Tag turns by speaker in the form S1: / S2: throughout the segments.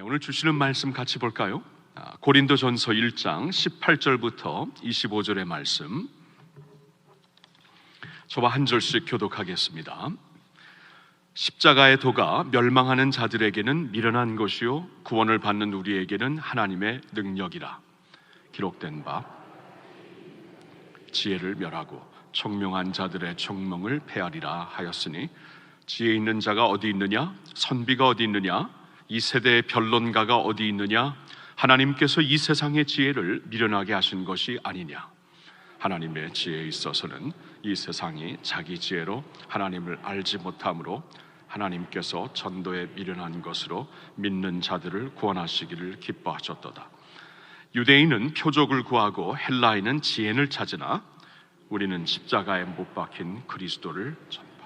S1: 오늘 주시는 말씀 같이 볼까요? 고린도전서 1장 18절부터 25절의 말씀, 저와 한 절씩 교독하겠습니다. 십자가의 도가 멸망하는 자들에게는 미련한 것이요 구원을 받는 우리에게는 하나님의 능력이라. 기록된 바 지혜를 멸하고 총명한 자들의 총명을 폐하리라 하였으니, 지혜 있는 자가 어디 있느냐? 선비가 어디 있느냐? 이 세대의 변론가가 어디 있느냐? 하나님께서 이 세상의 지혜를 미련하게 하신 것이 아니냐? 하나님의 지혜에 있어서는 이 세상이 자기 지혜로 하나님을 알지 못함으로 하나님께서 전도에 미련한 것으로 믿는 자들을 구원하시기를 기뻐하셨도다. 유대인은 표적을 구하고 헬라인은 지혜를 찾으나 우리는 십자가에 못 박힌 그리스도를 전파.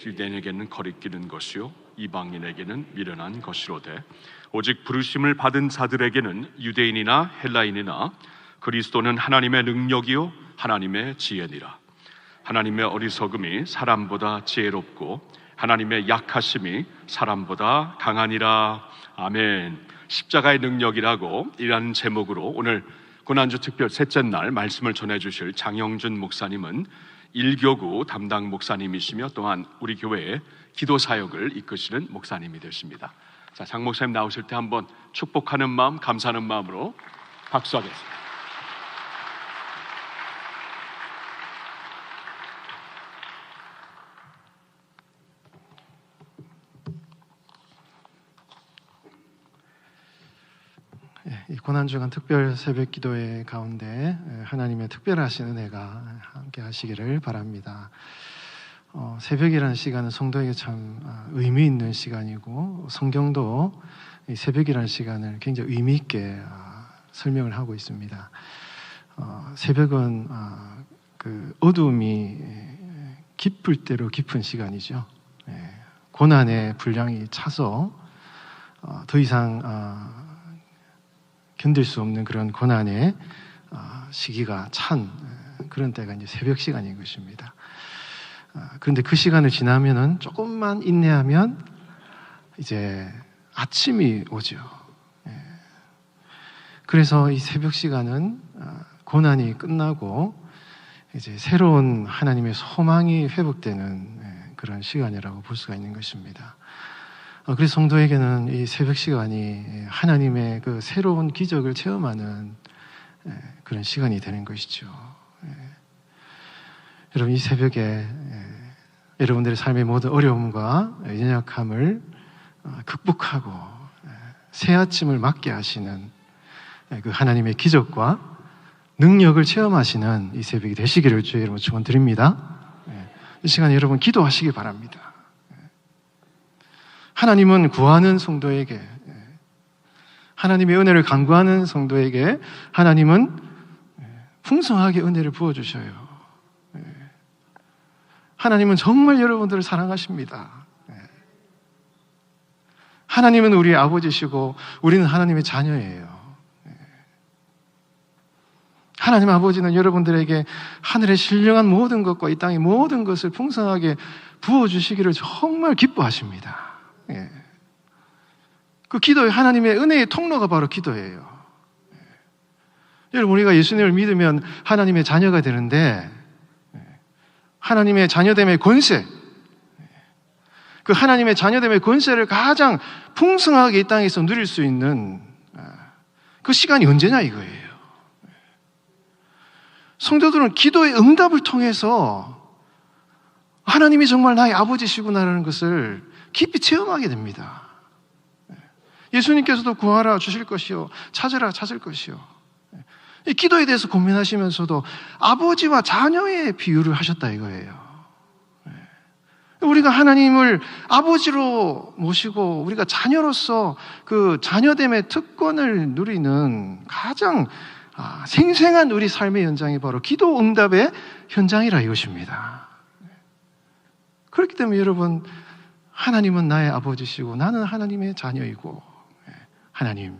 S1: 유대인에게는 거리끼는 것이요 이방인에게는 미련한 것이로되, 오직 부르심을 받은 자들에게는 유대인이나 헬라인이나 그리스도는 하나님의 능력이요 하나님의 지혜니라. 하나님의 어리석음이 사람보다 지혜롭고 하나님의 약하심이 사람보다 강하니라. 아멘. 십자가의 능력이라고 이라는 제목으로 오늘 고난주 특별 셋째 날 말씀을 전해주실 장영준 목사님은 일교구 담당 목사님이시며 또한 우리 교회의 기도 사역을 이끄시는 목사님이 되십니다. 자, 장 목사님 나오실 때 한번 축복하는 마음, 감사하는 마음으로 박수하겠습니다.
S2: 이 고난주간 특별 새벽 기도회 가운데 하나님의 특별하신 은혜가 함께 하시기를 바랍니다. 새벽이라는 시간은 성도에게 참 의미 있는 시간이고, 성경도 이 새벽이라는 시간을 굉장히 의미 있게 설명을 하고 있습니다. 새벽은 그 어두움이 깊을 대로 깊은 시간이죠. 고난의 분량이 차서 더 이상 견딜 수 없는 그런 고난의 시기가 찬 그런 때가 이제 새벽 시간인 것입니다. 그런데 그 시간을 지나면은 조금만 인내하면 이제 아침이 오죠. 그래서 이 새벽 시간은 고난이 끝나고 이제 새로운 하나님의 소망이 회복되는 그런 시간이라고 볼 수가 있는 것입니다. 그래서 성도에게는 이 새벽 시간이 하나님의 그 새로운 기적을 체험하는 그런 시간이 되는 것이죠. 여러분, 이 새벽에 여러분들의 삶의 모든 어려움과 연약함을 극복하고 새 아침을 맞게 하시는 그 하나님의 기적과 능력을 체험하시는 이 새벽이 되시기를 주의 이름으로 축원드립니다. 이 시간에 여러분 기도하시기 바랍니다. 하나님은 구하는 성도에게, 하나님의 은혜를 간구하는 성도에게 하나님은 풍성하게 은혜를 부어주셔요. 하나님은 정말 여러분들을 사랑하십니다. 하나님은 우리의 아버지시고 우리는 하나님의 자녀예요. 하나님 아버지는 여러분들에게 하늘의 신령한 모든 것과 이 땅의 모든 것을 풍성하게 부어주시기를 정말 기뻐하십니다. 그 기도의 하나님의 은혜의 통로가 바로 기도예요. 여러분, 우리가 예수님을 믿으면 하나님의 자녀가 되는데, 하나님의 자녀됨의 권세, 그 하나님의 자녀됨의 권세를 가장 풍성하게 이 땅에서 누릴 수 있는 그 시간이 언제냐 이거예요. 성도들은 기도의 응답을 통해서 하나님이 정말 나의 아버지시구나라는 것을 깊이 체험하게 됩니다. 예수님께서도 구하라 주실 것이요, 찾으라 찾을 것이요. 이 기도에 대해서 고민하시면서도 아버지와 자녀의 비유를 하셨다 이거예요. 우리가 하나님을 아버지로 모시고 우리가 자녀로서 그 자녀됨의 특권을 누리는 가장 생생한 우리 삶의 현장이 바로 기도 응답의 현장이라 이것입니다. 그렇기 때문에 여러분, 하나님은 나의 아버지시고 나는 하나님의 자녀이고, 하나님,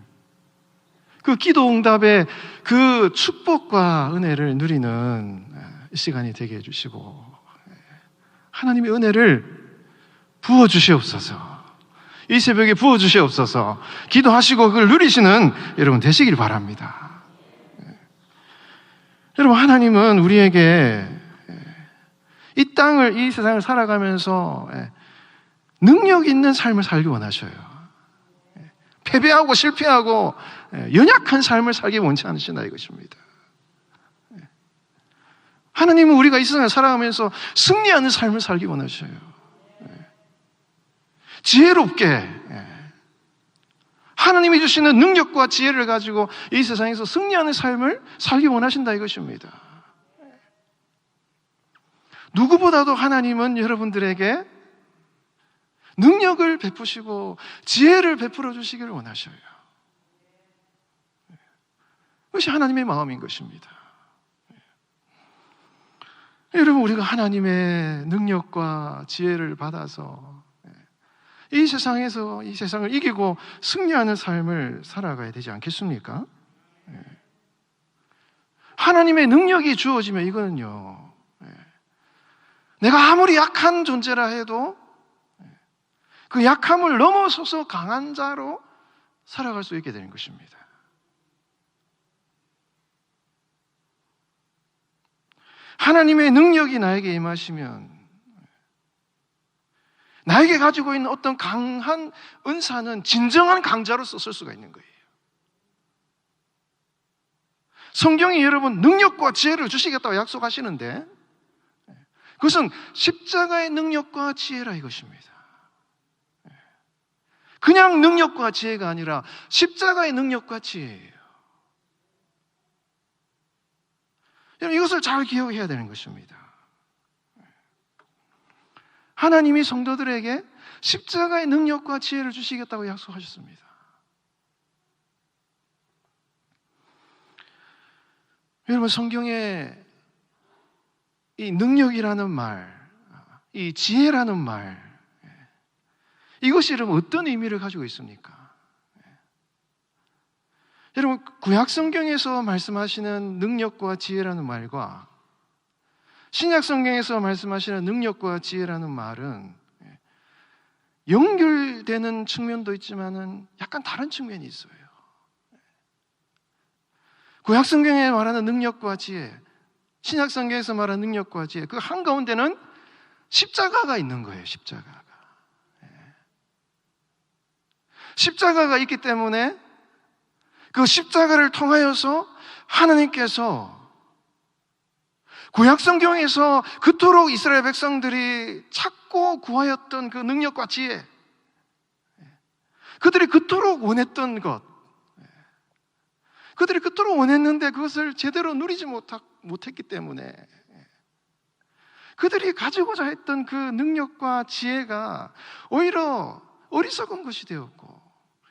S2: 그 기도 응답의 그 축복과 은혜를 누리는 시간이 되게 해주시고, 하나님의 은혜를 부어주시옵소서. 이 새벽에 부어주시옵소서. 기도하시고 그걸 누리시는 여러분 되시길 바랍니다. 여러분, 하나님은 우리에게 이 땅을, 이 세상을 살아가면서 능력 있는 삶을 살기 원하셔요. 패배하고 실패하고 연약한 삶을 살기 원치 않으신다 이것입니다. 하나님은 우리가 이 세상을 살아가면서 승리하는 삶을 살기 원하셔요. 지혜롭게 하나님이 주시는 능력과 지혜를 가지고 이 세상에서 승리하는 삶을 살기 원하신다 이것입니다. 누구보다도 하나님은 여러분들에게 능력을 베푸시고 지혜를 베풀어 주시기를 원하셔요. 그것이 하나님의 마음인 것입니다. 여러분, 우리가 하나님의 능력과 지혜를 받아서 이 세상에서 이 세상을 이기고 승리하는 삶을 살아가야 되지 않겠습니까? 하나님의 능력이 주어지면 이거는요, 내가 아무리 약한 존재라 해도 그 약함을 넘어서서 강한 자로 살아갈 수 있게 되는 것입니다. 하나님의 능력이 나에게 임하시면 나에게 가지고 있는 어떤 강한 은사는 진정한 강자로서 쓸 수가 있는 거예요. 성경이 여러분 능력과 지혜를 주시겠다고 약속하시는데 그것은 십자가의 능력과 지혜라 이것입니다. 그냥 능력과 지혜가 아니라 십자가의 능력과 지혜예요. 여러분, 이것을 잘 기억해야 되는 것입니다. 하나님이 성도들에게 십자가의 능력과 지혜를 주시겠다고 약속하셨습니다. 여러분, 성경에 이 능력이라는 말, 이 지혜라는 말, 이것이 여러분 어떤 의미를 가지고 있습니까? 여러분, 구약 성경에서 말씀하시는 능력과 지혜라는 말과 신약 성경에서 말씀하시는 능력과 지혜라는 말은 연결되는 측면도 있지만은 약간 다른 측면이 있어요. 구약 성경에 말하는 능력과 지혜, 신약 성경에서 말하는 능력과 지혜, 그 한가운데는 십자가가 있는 거예요. 십자가가 있기 때문에 그 십자가를 통하여서 하나님께서 구약 성경에서 그토록 이스라엘 백성들이 찾고 구하였던 그 능력과 지혜, 그들이 그토록 원했던 것, 그들이 그토록 원했는데 그것을 제대로 누리지 못했기 때문에 그들이 가지고자 했던 그 능력과 지혜가 오히려 어리석은 것이 되었고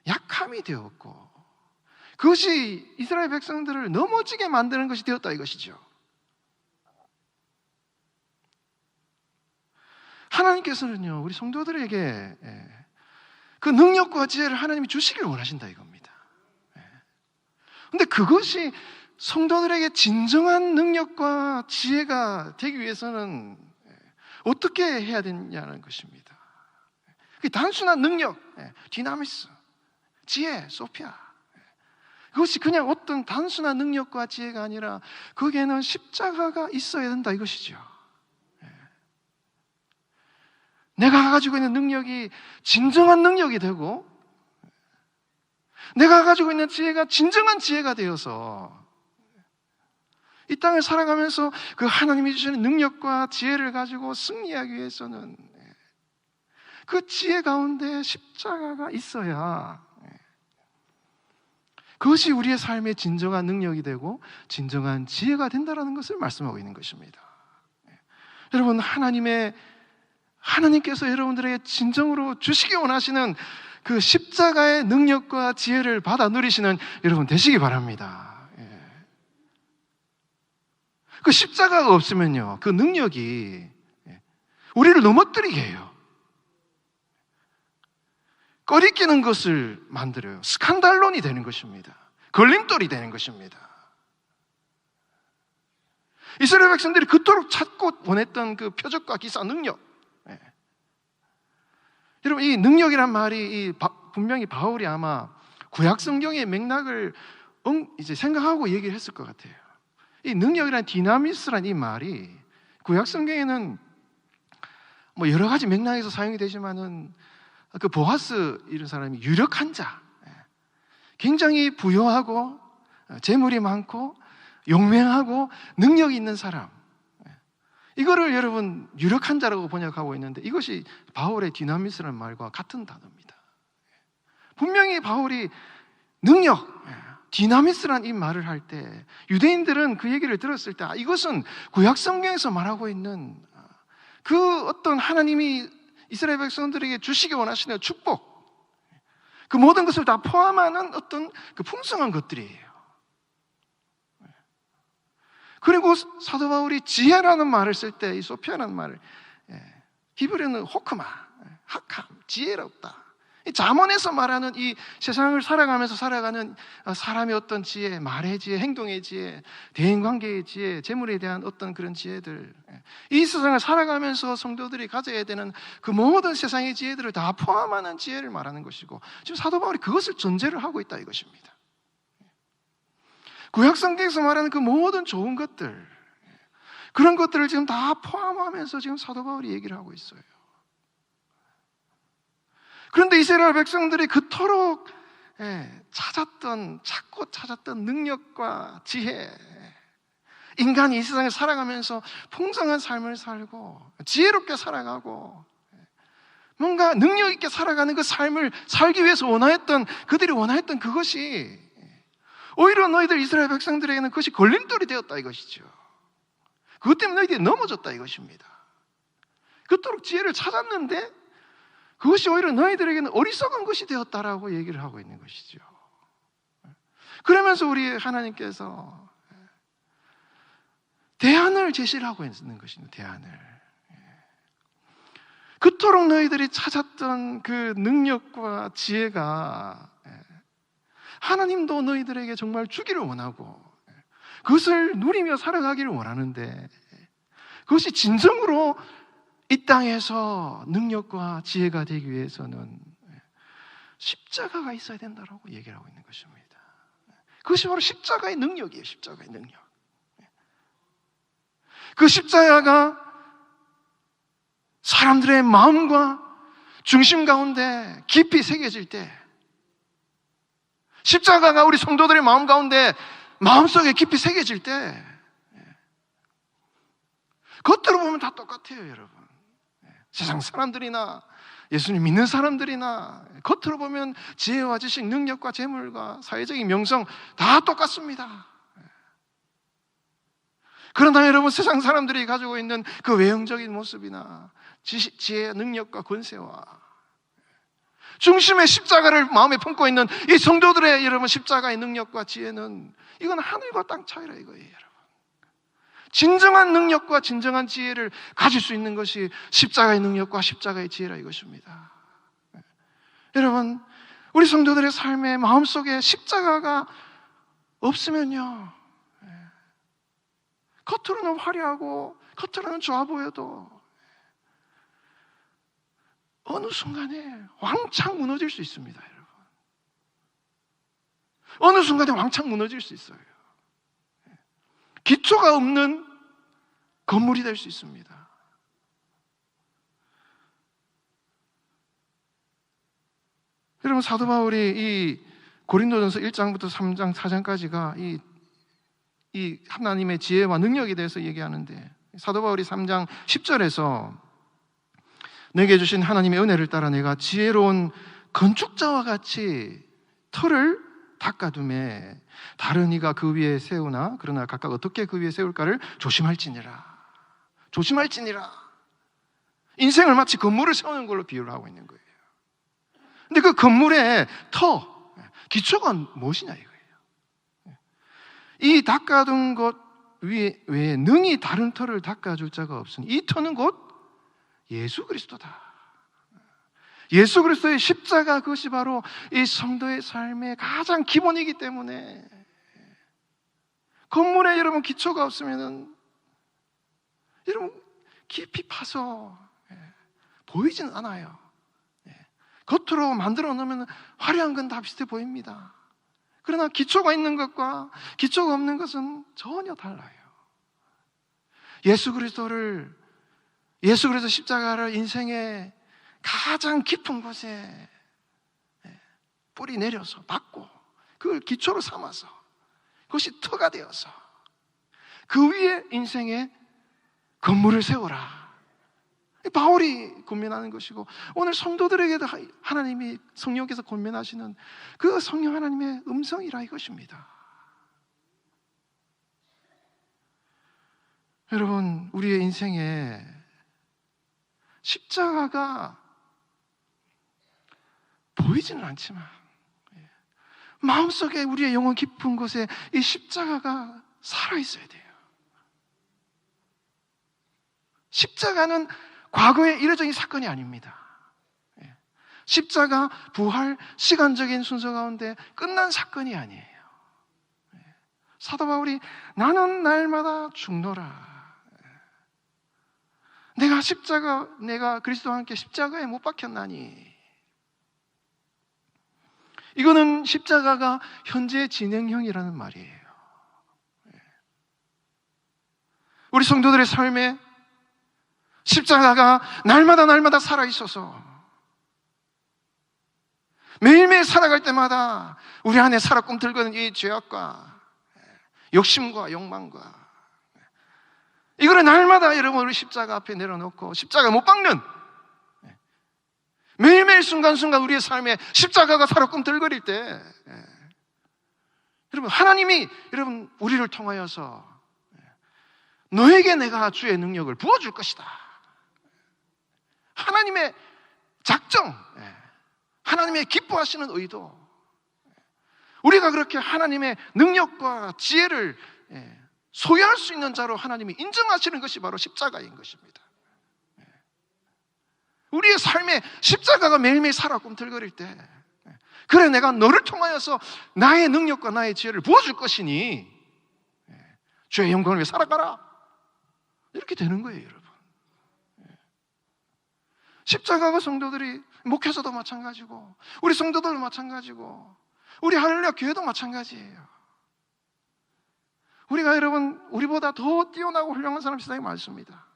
S2: 약함이 되었고 그것이 이스라엘 백성들을 넘어지게 만드는 것이 되었다 이것이죠. 하나님께서는요, 우리 성도들에게 그 능력과 지혜를 하나님이 주시길 원하신다 이겁니다. 그런데 그것이 성도들에게 진정한 능력과 지혜가 되기 위해서는 어떻게 해야 되냐는 것입니다. 그 단순한 능력, 디나미스, 지혜, 소피아, 그것이 그냥 어떤 단순한 능력과 지혜가 아니라 거기에는 십자가가 있어야 된다 이것이죠. 내가 가지고 있는 능력이 진정한 능력이 되고 내가 가지고 있는 지혜가 진정한 지혜가 되어서 이 땅을 살아가면서 그 하나님이 주시는 능력과 지혜를 가지고 승리하기 위해서는 그 지혜 가운데 십자가가 있어야 그것이 우리의 삶의 진정한 능력이 되고 진정한 지혜가 된다는 것을 말씀하고 있는 것입니다. 여러분, 하나님께서 여러분들에게 진정으로 주시기 원하시는 그 십자가의 능력과 지혜를 받아 누리시는 여러분 되시기 바랍니다. 그 십자가가 없으면요, 그 능력이 우리를 넘어뜨리게 해요. 꺼리끼는 것을 만들어요. 스칸달론이 되는 것입니다. 걸림돌이 되는 것입니다. 이스라엘 백성들이 그토록 찾고 원했던 그 표적과 기사 능력, 여러분, 이 능력이란 말이 분명히 바울이 아마 구약 성경의 맥락을 이제 생각하고 얘기를 했을 것 같아요. 이 능력이란 디나미스란 이 말이 구약 성경에는 뭐 여러 가지 맥락에서 사용이 되지만은 그 보아스 이런 사람이 유력한 자, 굉장히 부유하고 재물이 많고 용맹하고 능력이 있는 사람, 이거를 여러분 유력한 자라고 번역하고 있는데 이것이 바울의 디나미스라는 말과 같은 단어입니다. 분명히 바울이 능력, 디나미스라는 이 말을 할 때 유대인들은 그 얘기를 들었을 때 이것은 구약 성경에서 말하고 있는 그 어떤 하나님이 이스라엘 백성들에게 주시기 원하시는 축복, 그 모든 것을 다 포함하는 어떤 그 풍성한 것들이에요. 그리고 사도 바울이 지혜라는 말을 쓸 때 이 소피아라는 말을, 히브리어는 호크마, 하캄, 지혜롭다. 이 잠언에서 말하는 이 세상을 살아가면서 살아가는 사람의 어떤 지혜, 말의 지혜, 행동의 지혜, 대인관계의 지혜, 재물에 대한 어떤 그런 지혜들, 이 세상을 살아가면서 성도들이 가져야 되는 그 모든 세상의 지혜들을 다 포함하는 지혜를 말하는 것이고, 지금 사도 바울이 그것을 전제를 하고 있다 이것입니다. 구약 성경에서 말하는 그 모든 좋은 것들, 그런 것들을 지금 다 포함하면서 지금 사도 바울이 얘기를 하고 있어요. 그런데 이스라엘 백성들이 그토록 찾고 찾았던 능력과 지혜, 인간이 이 세상을 살아가면서 풍성한 삶을 살고 지혜롭게 살아가고 뭔가 능력 있게 살아가는 그 삶을 살기 위해서 그들이 원하였던 그것이 오히려 너희들 이스라엘 백성들에게는 그것이 걸림돌이 되었다 이것이죠. 그것 때문에 너희들이 넘어졌다 이것입니다. 그토록 지혜를 찾았는데 그것이 오히려 너희들에게는 어리석은 것이 되었다라고 얘기를 하고 있는 것이죠. 그러면서 우리 하나님께서 대안을 제시를 하고 있는 것입니다. 대안을. 그토록 너희들이 찾았던 그 능력과 지혜가 하나님도 너희들에게 정말 주기를 원하고 그것을 누리며 살아가기를 원하는데 그것이 진정으로 이 땅에서 능력과 지혜가 되기 위해서는 십자가가 있어야 된다라고 얘기를 하고 있는 것입니다. 그것이 바로 십자가의 능력이에요. 십자가의 능력. 그 십자가가 사람들의 마음과 중심 가운데 깊이 새겨질 때, 십자가가 우리 성도들의 마음 가운데 마음속에 깊이 새겨질 때 겉으로 보면 다 똑같아요, 여러분. 세상 사람들이나 예수님 믿는 사람들이나 겉으로 보면 지혜와 지식, 능력과 재물과 사회적인 명성 다 똑같습니다. 그러나 여러분, 세상 사람들이 가지고 있는 그 외형적인 모습이나 지혜, 능력과 권세와 중심의 십자가를 마음에 품고 있는 이 성도들의 여러분 십자가의 능력과 지혜는 이건 하늘과 땅 차이라 이거예요, 여러분. 진정한 능력과 진정한 지혜를 가질 수 있는 것이 십자가의 능력과 십자가의 지혜라 이것입니다. 여러분, 우리 성도들의 삶의 마음속에 십자가가 없으면요, 겉으로는 화려하고 겉으로는 좋아 보여도 어느 순간에 왕창 무너질 수 있습니다, 여러분. 어느 순간에 왕창 무너질 수 있어요. 기초가 없는 건물이 될 수 있습니다. 여러분, 사도 바울이 이 고린도전서 1장부터 3장, 4장까지가 이 하나님의 지혜와 능력에 대해서 얘기하는데, 사도 바울이 3장 10절에서 내게 주신 하나님의 은혜를 따라 내가 지혜로운 건축자와 같이 터를 닦아둠에 다른 이가 그 위에 세우나 그러나 각각 어떻게 그 위에 세울까를 조심할지니라. 인생을 마치 건물을 세우는 걸로 비유를 하고 있는 거예요. 근데 그 건물의 기초가 무엇이냐 이거예요. 이 닦아둔 것 외에 능히 다른 터를 닦아줄 자가 없으니 이 터는 곧 예수 그리스도다. 예수 그리스도의 십자가, 그것이 바로 이 성도의 삶의 가장 기본이기 때문에 건물에 여러분 기초가 없으면은 여러분 깊이 파서 보이지는 않아요. 겉으로 만들어 놓으면 화려한 건 다 비슷해 보입니다. 그러나 기초가 있는 것과 기초가 없는 것은 전혀 달라요. 예수 그리스도 십자가를 인생의 가장 깊은 곳에 뿌리 내려서 박고 그걸 기초로 삼아서 그것이 터가 되어서 그 위에 인생의 건물을 세워라. 바울이 권면하는 것이고, 오늘 성도들에게도 하나님이 성령께서 권면하시는 그 성령 하나님의 음성이라 이것입니다. 여러분, 우리의 인생에 십자가가 보이지는 않지만 마음속에 우리의 영혼 깊은 곳에 이 십자가가 살아있어야 돼요. 십자가는 과거의 이례적인 사건이 아닙니다. 십자가, 부활, 시간적인 순서 가운데 끝난 사건이 아니에요. 사도 바울이 나는 날마다 죽노라. 내가 그리스도와 함께 십자가에 못 박혔나니. 이거는 십자가가 현재 진행형이라는 말이에요. 우리 성도들의 삶에 십자가가 날마다 살아있어서 매일매일 살아갈 때마다 우리 안에 살아 꿈틀거리는 이 죄악과 욕심과 욕망과 이거를 날마다 여러분 우리 십자가 앞에 내려놓고 십자가 못 박는 매일매일 순간순간 우리의 삶에 십자가가 살아 꿈틀거릴 때 여러분 하나님이 여러분 우리를 통하여서 너에게 내가 주의 능력을 부어줄 것이다. 하나님의 작정, 하나님의 기뻐하시는 의도, 우리가 그렇게 하나님의 능력과 지혜를 소유할 수 있는 자로 하나님이 인정하시는 것이 바로 십자가인 것입니다. 우리의 삶에 십자가가 매일매일 살아 꿈틀거릴 때 그래 내가 너를 통하여서 나의 능력과 나의 지혜를 부어줄 것이니 주의 영광을 위해 살아가라 이렇게 되는 거예요. 여러분, 십자가가 성도들이 목회자도 마찬가지고 우리 성도들도 마찬가지고 우리 할렐루야 교회도 마찬가지예요. 우리가 여러분 우리보다 더 뛰어나고 훌륭한 사람 세상에 많습니다.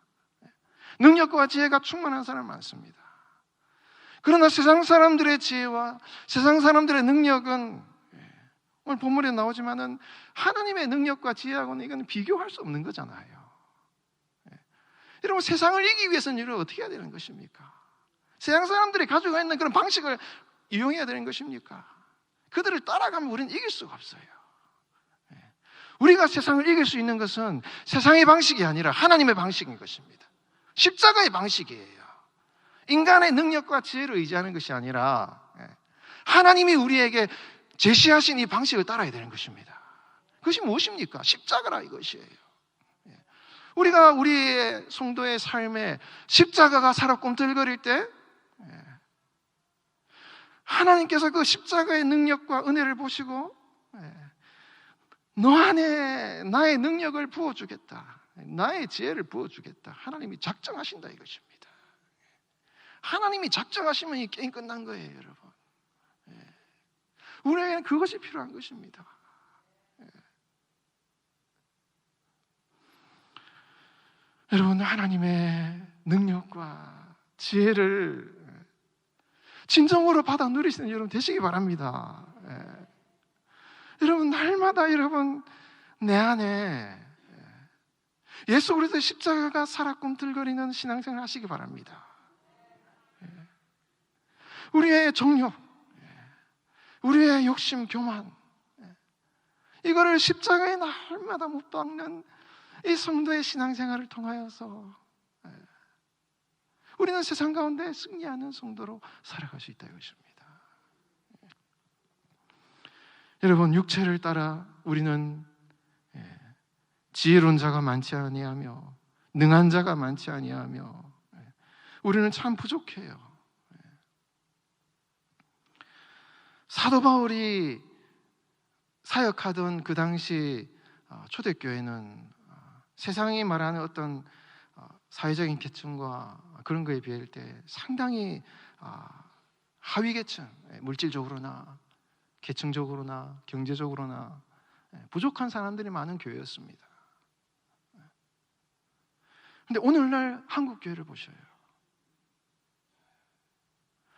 S2: 능력과 지혜가 충만한 사람 많습니다. 그러나 세상 사람들의 지혜와 세상 사람들의 능력은 오늘 본문에 나오지만은 하나님의 능력과 지혜하고는 이건 비교할 수 없는 거잖아요. 여러분 세상을 이기기 위해서는 여러분 어떻게 해야 되는 것입니까? 세상 사람들이 가지고 있는 그런 방식을 이용해야 되는 것입니까? 그들을 따라가면 우리는 이길 수가 없어요. 우리가 세상을 이길 수 있는 것은 세상의 방식이 아니라 하나님의 방식인 것입니다. 십자가의 방식이에요. 인간의 능력과 지혜를 의지하는 것이 아니라 하나님이 우리에게 제시하신 이 방식을 따라야 되는 것입니다. 그것이 무엇입니까? 십자가라 이것이에요. 우리가 우리의 성도의 삶에 십자가가 살아 꿈틀거릴 때 하나님께서 그 십자가의 능력과 은혜를 보시고 너 안에 나의 능력을 부어주겠다, 나의 지혜를 부어주겠다, 하나님이 작정하신다 이것입니다. 하나님이 작정하시면 이 게임 끝난 거예요. 여러분, 우리에게는 그것이 필요한 것입니다. 여러분, 하나님의 능력과 지혜를 진정으로 받아 누리시는 여러분 되시기 바랍니다. 여러분, 날마다 여러분 내 안에 예수 그리스도의 십자가가 살아 꿈틀거리는 신앙생활 하시기 바랍니다. 우리의 정욕, 우리의 욕심, 교만, 이거를 십자가에 날마다 못 박는 이 성도의 신앙생활을 통하여서 우리는 세상 가운데 승리하는 성도로 살아갈 수 있다 이것입니다. 여러분, 육체를 따라 우리는 지혜로운 자가 많지 아니하며 능한 자가 많지 아니하며 우리는 참 부족해요. 사도 바울이 사역하던 그 당시 초대교회는 세상이 말하는 어떤 사회적인 계층과 그런 거에 비할 때 상당히 하위 계층, 물질적으로나 계층적으로나 경제적으로나 부족한 사람들이 많은 교회였습니다. 근데 오늘날 한국 교회를 보셔요.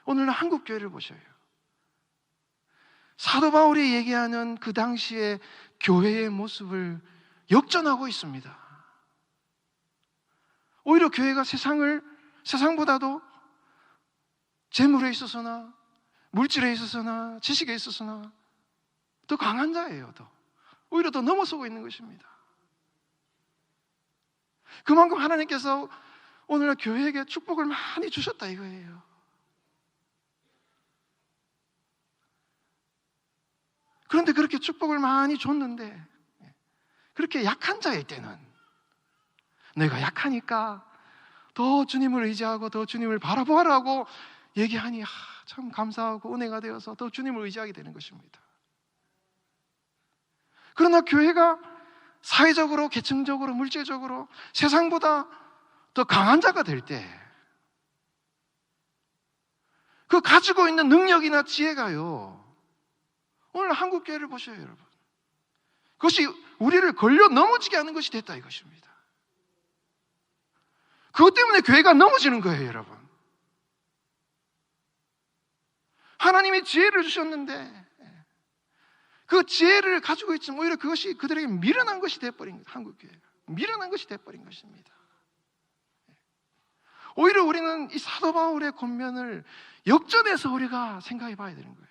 S2: 오늘날 한국 교회를 보셔요. 사도 바울이 얘기하는 그 당시의 교회의 모습을 역전하고 있습니다. 오히려 교회가 세상보다도 재물에 있어서나 물질에 있어서나 지식에 있어서나 더 강한 자예요. 오히려 더 넘어서고 있는 것입니다. 그만큼 하나님께서 오늘날 교회에게 축복을 많이 주셨다 이거예요. 그런데 그렇게 축복을 많이 줬는데 그렇게 약한 자일 때는 내가 약하니까 더 주님을 의지하고 더 주님을 바라보라고 얘기하니 참 감사하고 은혜가 되어서 더 주님을 의지하게 되는 것입니다. 그러나 교회가 사회적으로, 계층적으로, 물질적으로 세상보다 더 강한 자가 될 때 그 가지고 있는 능력이나 지혜가요, 오늘 한국 교회를 보셔요, 여러분. 그것이 우리를 걸려 넘어지게 하는 것이 됐다 이것입니다. 그것 때문에 교회가 넘어지는 거예요, 여러분. 하나님이 지혜를 주셨는데 그 지혜를 가지고 있지만 오히려 그것이 그들에게 미련한 것이 돼버린 거예요. 한국 교회가 미련한 것이 돼버린 것입니다. 오히려 우리는 이 사도 바울의 권면을 역전해서 우리가 생각해 봐야 되는 거예요.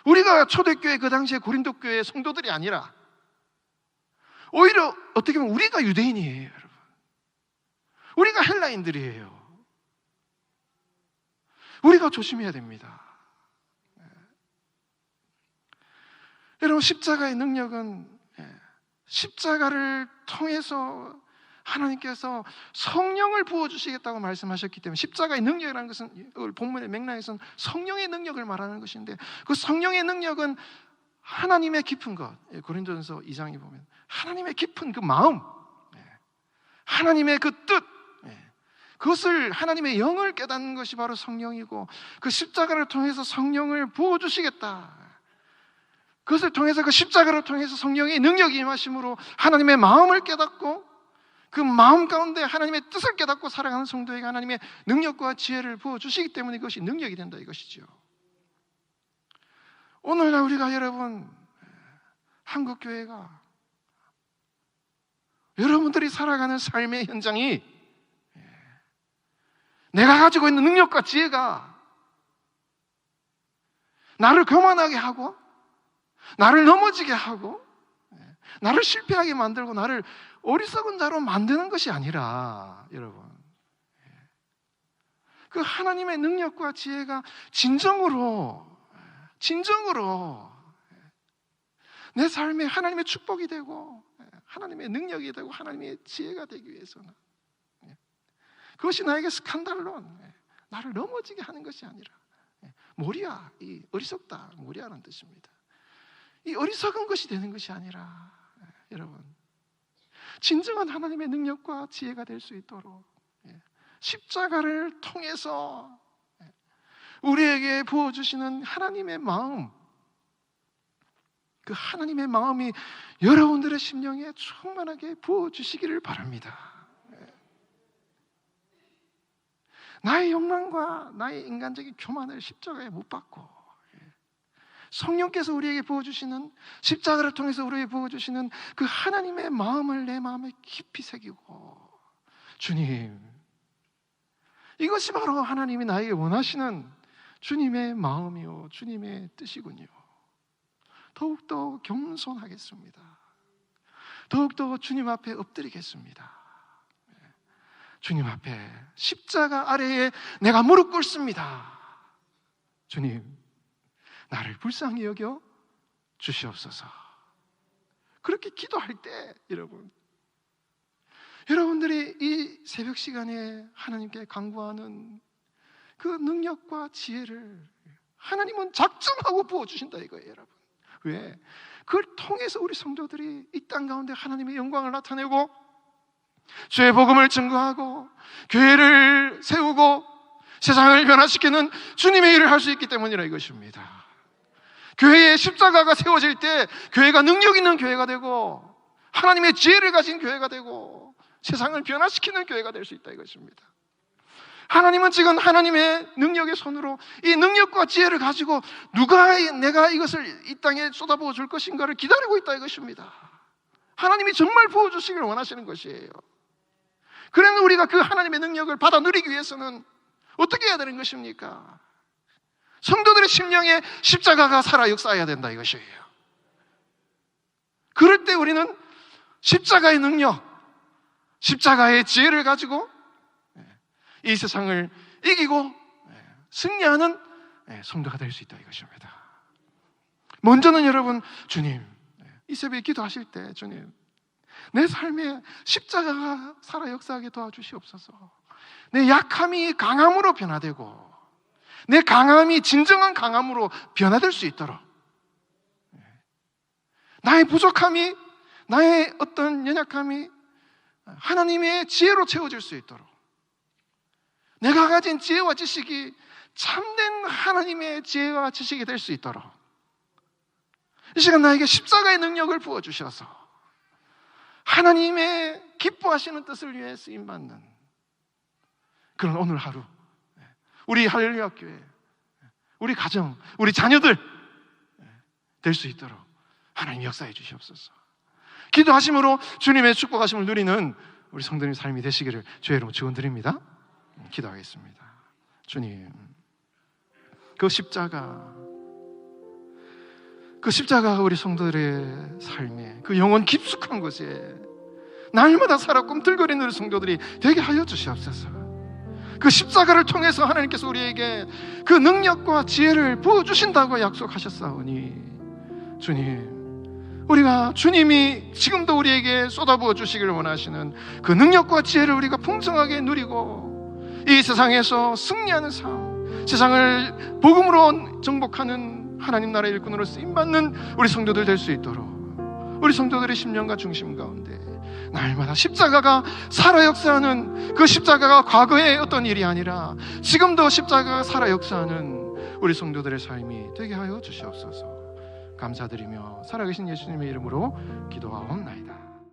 S2: 우리가 초대교회 그 당시에 고린도 교회의 성도들이 아니라 오히려 어떻게 보면 우리가 유대인이에요, 여러분. 우리가 헬라인들이에요. 우리가 조심해야 됩니다. 여러분, 십자가의 능력은 십자가를 통해서 하나님께서 성령을 부어주시겠다고 말씀하셨기 때문에 십자가의 능력이라는 것은 본문의 맥락에서는 성령의 능력을 말하는 것인데 그 성령의 능력은 하나님의 깊은 것, 고린도전서 2장에 보면 하나님의 깊은 그 마음, 하나님의 그 뜻, 그것을 하나님의 영을 깨닫는 것이 바로 성령이고 그 십자가를 통해서 성령을 부어주시겠다. 그것을 통해서 그 십자가를 통해서 성령의 능력이 임하심으로 하나님의 마음을 깨닫고 그 마음 가운데 하나님의 뜻을 깨닫고 살아가는 성도에게 하나님의 능력과 지혜를 부어주시기 때문에 그것이 능력이 된다 이것이죠. 오늘날 우리가 여러분 한국교회가 여러분들이 살아가는 삶의 현장이 내가 가지고 있는 능력과 지혜가 나를 교만하게 하고 나를 넘어지게 하고 나를 실패하게 만들고 나를 어리석은 자로 만드는 것이 아니라 여러분 그 하나님의 능력과 지혜가 진정으로 내 삶에 하나님의 축복이 되고 하나님의 능력이 되고 하나님의 지혜가 되기 위해서는 그것이 나에게 스칸달론, 나를 넘어지게 하는 것이 아니라 모리아, 이 어리석다, 모리아라는 뜻입니다. 이 어리석은 것이 되는 것이 아니라 여러분 진정한 하나님의 능력과 지혜가 될 수 있도록 십자가를 통해서 우리에게 부어주시는 하나님의 마음, 그 하나님의 마음이 여러분들의 심령에 충만하게 부어주시기를 바랍니다. 나의 욕망과 나의 인간적인 교만을 십자가에 못 박고 성령께서 우리에게 부어주시는 십자가를 통해서 우리에게 부어주시는 그 하나님의 마음을 내 마음에 깊이 새기고 주님, 이것이 바로 하나님이 나에게 원하시는 주님의 마음이요 주님의 뜻이군요. 더욱더 겸손하겠습니다. 더욱더 주님 앞에 엎드리겠습니다. 주님 앞에 십자가 아래에 내가 무릎 꿇습니다. 주님, 나를 불쌍히 여겨 주시옵소서. 그렇게 기도할 때 여러분들이 이 새벽 시간에 하나님께 간구하는 그 능력과 지혜를 하나님은 작정하고 부어주신다 이거예요, 여러분. 왜? 그걸 통해서 우리 성도들이 이 땅 가운데 하나님의 영광을 나타내고 주의 복음을 증거하고 교회를 세우고 세상을 변화시키는 주님의 일을 할 수 있기 때문이라 이것입니다. 교회에 십자가가 세워질 때 교회가 능력 있는 교회가 되고 하나님의 지혜를 가진 교회가 되고 세상을 변화시키는 교회가 될 수 있다 이것입니다. 하나님은 지금 하나님의 능력의 손으로 이 능력과 지혜를 가지고 누가 내가 이것을 이 땅에 쏟아부어 줄 것인가를 기다리고 있다 이것입니다. 하나님이 정말 부어주시기를 원하시는 것이에요. 그러면 우리가 그 하나님의 능력을 받아 누리기 위해서는 어떻게 해야 되는 것입니까? 성도들의 심령에 십자가가 살아 역사해야 된다 이것이에요. 그럴 때 우리는 십자가의 능력, 십자가의 지혜를 가지고 이 세상을 이기고 승리하는 성도가 될 수 있다 이것입니다. 먼저는 여러분, 주님, 이 새벽에 기도하실 때 주님, 내 삶에 십자가가 살아 역사하게 도와주시옵소서. 내 약함이 강함으로 변화되고 내 강함이 진정한 강함으로 변화될 수 있도록, 나의 부족함이, 나의 어떤 연약함이 하나님의 지혜로 채워질 수 있도록, 내가 가진 지혜와 지식이 참된 하나님의 지혜와 지식이 될 수 있도록 이 시간 나에게 십자가의 능력을 부어주셔서 하나님의 기뻐하시는 뜻을 위해 쓰임받는 그런 오늘 하루, 우리 할렐루야 교회, 우리 가정, 우리 자녀들 될 수 있도록 하나님 역사해 주시옵소서. 기도하심으로 주님의 축복하심을 누리는 우리 성도님 삶이 되시기를 주의 이름으로 축원드립니다. 기도하겠습니다. 주님, 그 십자가가 우리 성도들의 삶에 그 영혼 깊숙한 곳에 날마다 살아 꿈틀거리는 우리 성도들이 되게 하여 주시옵소서. 그 십자가를 통해서 하나님께서 우리에게 그 능력과 지혜를 부어주신다고 약속하셨사오니 주님, 우리가 주님이 지금도 우리에게 쏟아부어 주시기를 원하시는 그 능력과 지혜를 우리가 풍성하게 누리고 이 세상에서 승리하는 삶, 세상을 복음으로 정복하는 하나님 나라의 일꾼으로 쓰임받는 우리 성도들 될 수 있도록 우리 성도들의 심령과 중심 가운데 날마다 십자가가 살아 역사하는, 그 십자가가 과거의 어떤 일이 아니라 지금도 십자가가 살아 역사하는 우리 성도들의 삶이 되게 하여 주시옵소서. 감사드리며 살아계신 예수님의 이름으로 기도하옵나이다.